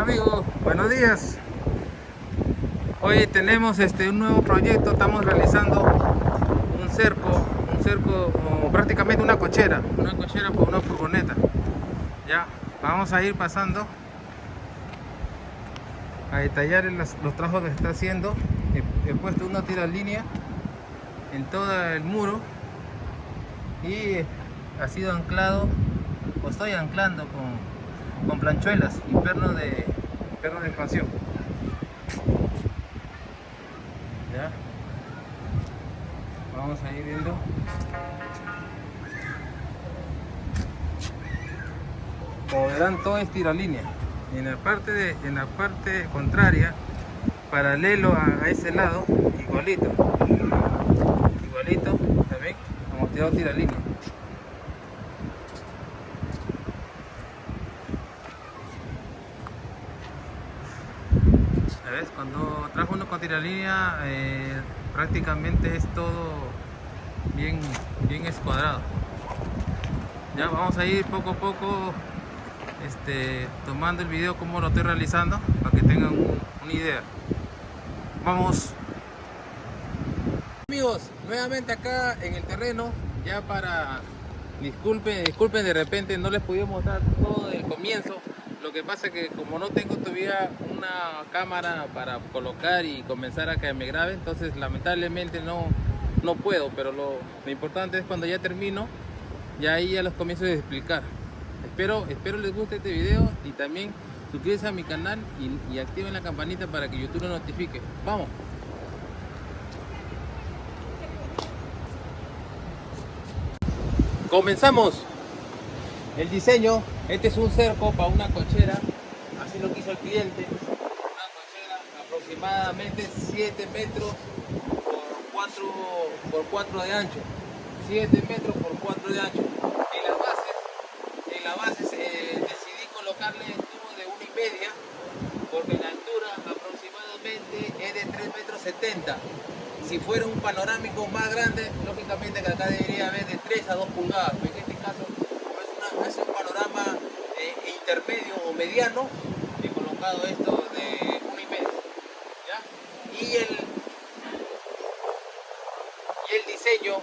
amigos, buenos días. Hoy tenemos un nuevo proyecto. Estamos realizando un cerco o prácticamente una cochera por una furgoneta. Ya, vamos a ir pasando a detallar los trabajos que se está haciendo. He puesto una tiralínea en todo el muro y ha sido anclado, o estoy anclando con planchuelas y pernos de expansión. Ya, vamos a ir viendo. Como verán, todo es tiralínea. En la parte contraria, paralelo a ese lado, igualito también hemos tirado tiralínea. ¿Sabes? Cuando trabajo uno con tiralínea, prácticamente es todo bien escuadrado. Ya vamos a ir poco a poco tomando el video como lo estoy realizando para que tengan una idea. Vamos. Amigos, nuevamente acá en el terreno, ya para disculpen de repente no les pude mostrar todo el comienzo. Lo que pasa es que como no tengo todavía una cámara para colocar y comenzar a que me grabe, entonces lamentablemente no puedo, pero lo importante es cuando ya termino, ya ahí ya los comienzo a explicar. Espero les guste este video y también suscríbanse a mi canal y activen la campanita para que YouTube lo notifique. Vamos. Comenzamos el diseño. Este es un cerco para una cochera, así lo quiso el cliente. Una cochera aproximadamente 7 metros por 4 de ancho. 7 metros por 4 de ancho. En la base decidí colocarle tubos de 1,5, porque la altura aproximadamente es de 3,70 m. Si fuera un panorámico más grande, lógicamente que acá debería haber de 3 a 2 pulgadas. En este caso no es un panorama intermedio o mediano. He colocado esto de 1,5. ¿Ya? Y el diseño,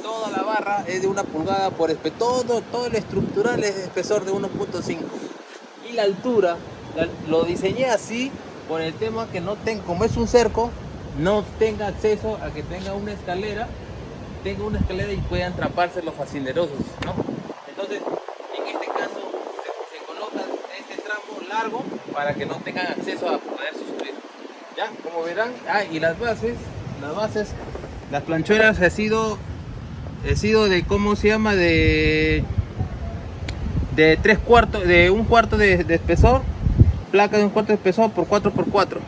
toda la barra es de 1 pulgada por todo el estructural es de espesor de 1,5. Y la altura lo diseñé así por el tema que no tengo, como es un cerco, no tenga acceso a que tenga una escalera y puedan atraparse los facinerosos, ¿no? Entonces, en este caso se coloca este tramo largo para que no tengan acceso a poder subir. Ya, como verán, y las planchuelas he sido de, ¿cómo se llama? De 3/4, de 1/4 de espesor, placa de 1/4 de espesor por 4x4.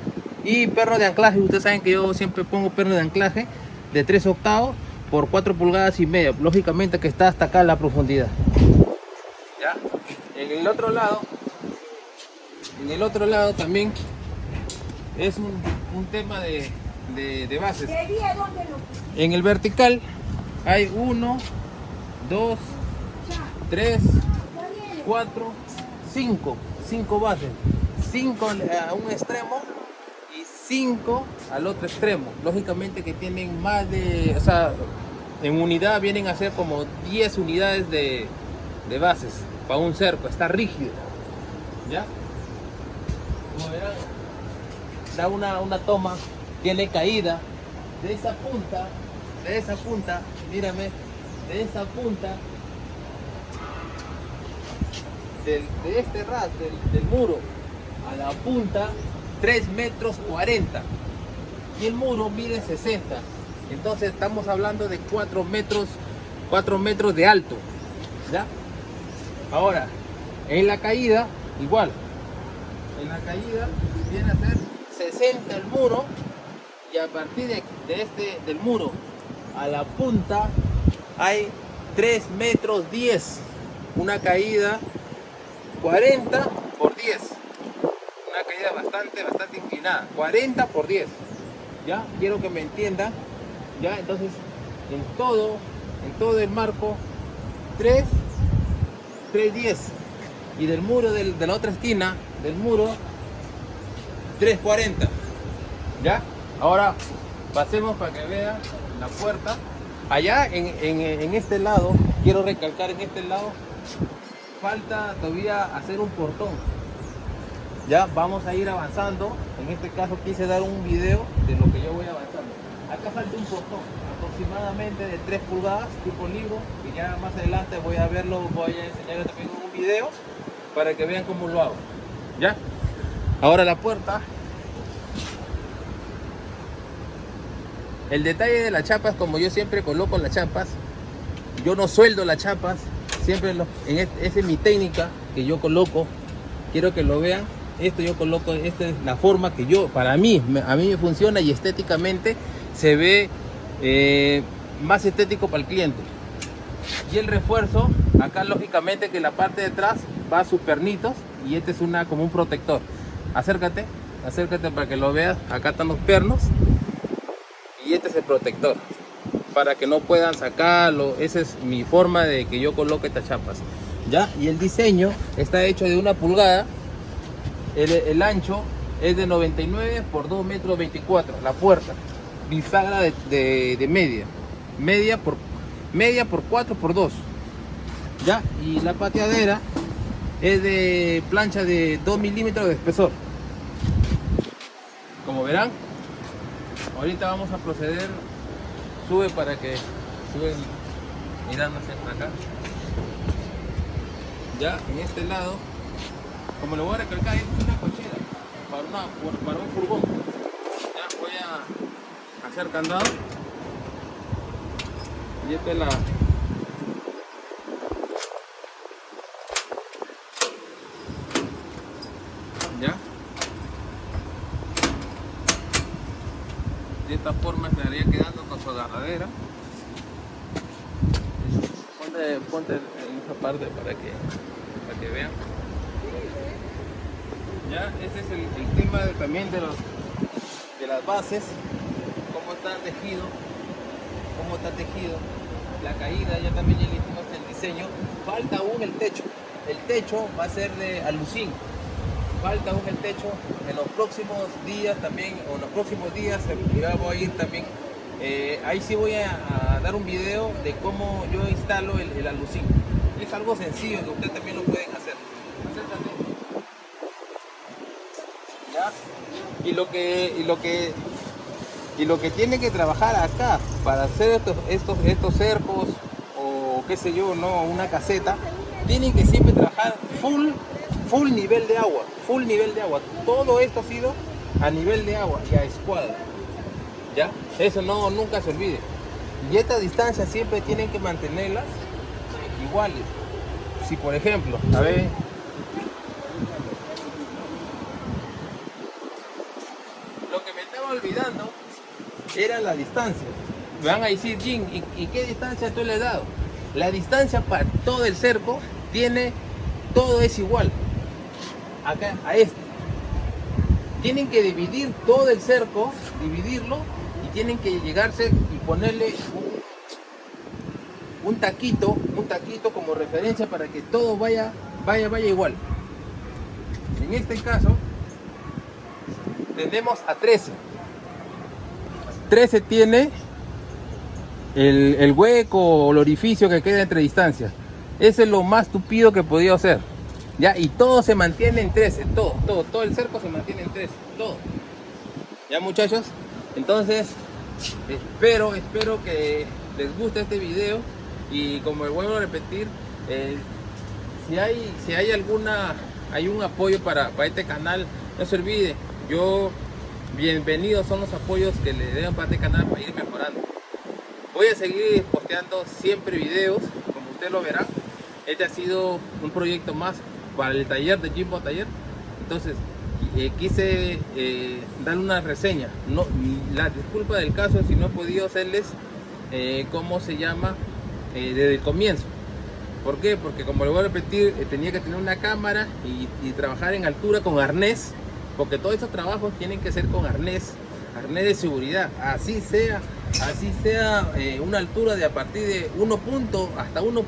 Y perno de anclaje, ustedes saben que yo siempre pongo perno de anclaje de 3/8 por 4,5 pulgadas, lógicamente que está hasta acá la profundidad. ¿Ya? En el otro lado también es un tema de bases. En el vertical hay 1, 2, 3, 4, 5 bases. 5 a un extremo y 5 al otro extremo. Lógicamente que tienen más de, o sea, en unidad vienen a ser como 10 unidades de bases para un cerco. Está rígido. ¿Ya? Como verán, da una toma, tiene caída de esa punta, mírame, de esa punta de este ras del muro a la punta 3,40 metros y el muro mide 60. Entonces estamos hablando de 4 metros de alto. ¿Ya? Ahora, en la caída igual, viene a ser 60 el muro, y a partir del muro a la punta hay 3,10 metros, una caída 40 por 10, una caída bastante inclinada, 40 por 10. Ya, quiero que me entiendan. Ya, entonces en todo el marco 3,10, y del muro de la otra esquina del muro 340. ¿Ya? Ahora pasemos para que vean la puerta. Allá en este lado, quiero recalcar, en este lado falta todavía hacer un portón. Ya vamos a ir avanzando. En este caso quise dar un video de lo que yo voy avanzando. Acá falta un portón aproximadamente de 3 pulgadas tipo libro, y ya más adelante voy a verlo, voy a enseñar también un video para que vean cómo lo hago. ¿Ya? Ahora la puerta. El detalle de las chapas, como yo siempre coloco las chapas, yo no sueldo las chapas, siempre esa es mi técnica que yo coloco. Quiero que lo vean. Esto yo coloco, esta es la forma que yo, para mí, a mí me funciona y estéticamente se ve más estético para el cliente. Y el refuerzo, acá lógicamente que la parte de atrás va a sus pernitos, y este es como un protector. Acércate para que lo veas. Acá están los pernos y este es el protector para que no puedan sacarlo. Esa es mi forma de que yo coloque estas chapas. ¿Ya? Y el diseño está hecho de 1 pulgada. El ancho es de 99 por 2 metros 24. La puerta bisagra de media por 4 por 2. ¿Ya? Y la pateadera es de plancha de 2 milímetros de espesor. Como verán, ahorita vamos a proceder. Sube para que suben mirándose acá. Ya en este lado, como le voy a recalcar, es una cochera para un furgón. Ya voy a hacer candado. Y esta es la... ¿Ya? De esta forma estaría quedando con su agarradera. Ponte en esa parte para que vean. Ya, ese es el tema también de las bases. Cómo está tejido. La caída, ya también le hicimos el diseño. Falta aún el techo. El techo va a ser de alucín. Falta aún el techo. En los próximos días también, o en los próximos días ya voy a ir también. Ahí sí voy a dar un video de cómo yo instalo el alucín. Es algo sencillo que ustedes también lo pueden hacer. Acércate. ¿Ya? Y lo que tiene que trabajar acá para hacer estos cercos, o qué sé yo, no, una caseta, tienen que siempre trabajar full nivel de agua. Todo esto ha sido a nivel de agua y a escuadra. ¿Ya? Eso nunca se olvide. Y estas distancias siempre tienen que mantenerlas iguales. Si por ejemplo, a ver, lo que me estaba olvidando era la distancia. Me van a decir, Jim, ¿y qué distancia tú le has dado? La distancia para todo el cerco todo es igual. Acá a este. Tienen que dividir todo el cerco, dividirlo, y tienen que llegarse y ponerle un taquito como referencia para que todo vaya igual. En este caso tendemos a 13. 13 tiene el hueco o el orificio que queda entre distancias. Ese es lo más tupido que podía hacer. ¿Ya? Y todo se mantiene en 13, todo el cerco se mantiene en 13, todo. ¿Ya, muchachos? Entonces, espero que les guste este video. Y como vuelvo a repetir, si hay un apoyo para este canal, no se olvide. Bienvenidos son los apoyos que le den para este canal para ir mejorando. Voy a seguir posteando siempre videos, como usted lo verá. Este ha sido un proyecto más para el taller de Jimbo Taller. Entonces quise dar una reseña. La disculpa del caso si no he podido hacerles cómo se llama desde el comienzo. ¿Por qué? Porque como le voy a repetir, tenía que tener una cámara y trabajar en altura con arnés, porque todos esos trabajos tienen que ser con arnés de seguridad, así sea una altura de a partir de 1 hasta 1.50,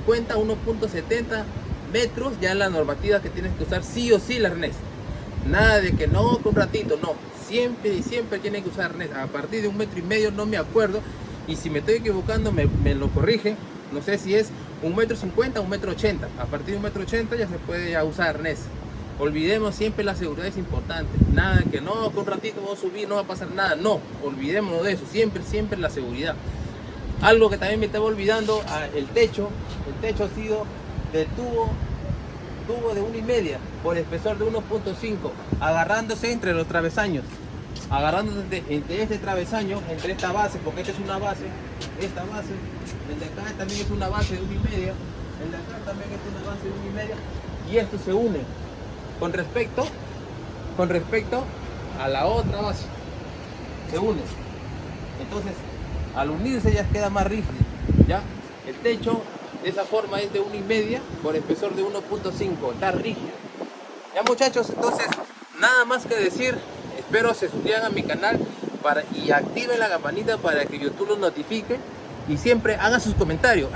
1.70 metros, ya la normativa que tienes que usar sí o sí el arnés. Nada de que no, que un ratito, no. Siempre y siempre tienen que usar arnés. A partir de 1,5 metros no me acuerdo. Y si me estoy equivocando me lo corrigen. No sé si es 1,50 m o 1,80 m. A partir de 1,80 m ya se puede ya usar arnés. Olvidemos siempre, la seguridad es importante. Nada que no, que un ratito voy a subir, no va a pasar nada. No, olvidémonos de eso. Siempre, siempre la seguridad. Algo que también me estaba olvidando, el techo. El techo ha sido de tubo de 1,5 por espesor de 1,5, agarrándose entre los travesaños. Agarrándose entre este travesaño, entre esta base, porque esta es una base, esta base, el de acá también es una base de 1,5, el de acá también es una base de 1,5, y esto se une con respecto a la otra base, se une. Entonces, al unirse ya queda más rígido, ¿ya? El techo de esa forma es de 1,5 por espesor de 1,5, está rígido. Ya, muchachos, entonces nada más que decir. Espero se suscriban a mi canal y activen la campanita para que YouTube los notifique. Y siempre hagan sus comentarios,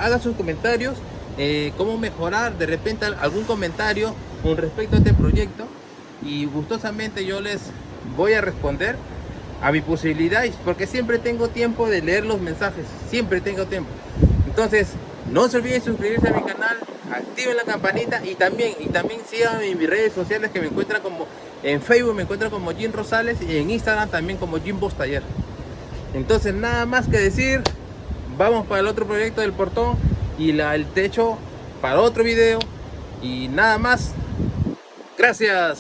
cómo mejorar, de repente algún comentario con respecto a este proyecto. Y gustosamente yo les voy a responder a mi posibilidad, porque siempre tengo tiempo de leer los mensajes, siempre tengo tiempo. Entonces, no se olviden de suscribirse a mi canal, activen la campanita y también síganme en mis redes sociales, que me encuentran como en Facebook, me encuentran como Jim Rosales, y en Instagram también como Jim Boss Taller. Entonces, nada más que decir, vamos para el otro proyecto del portón y el techo para otro video. Y nada más, gracias.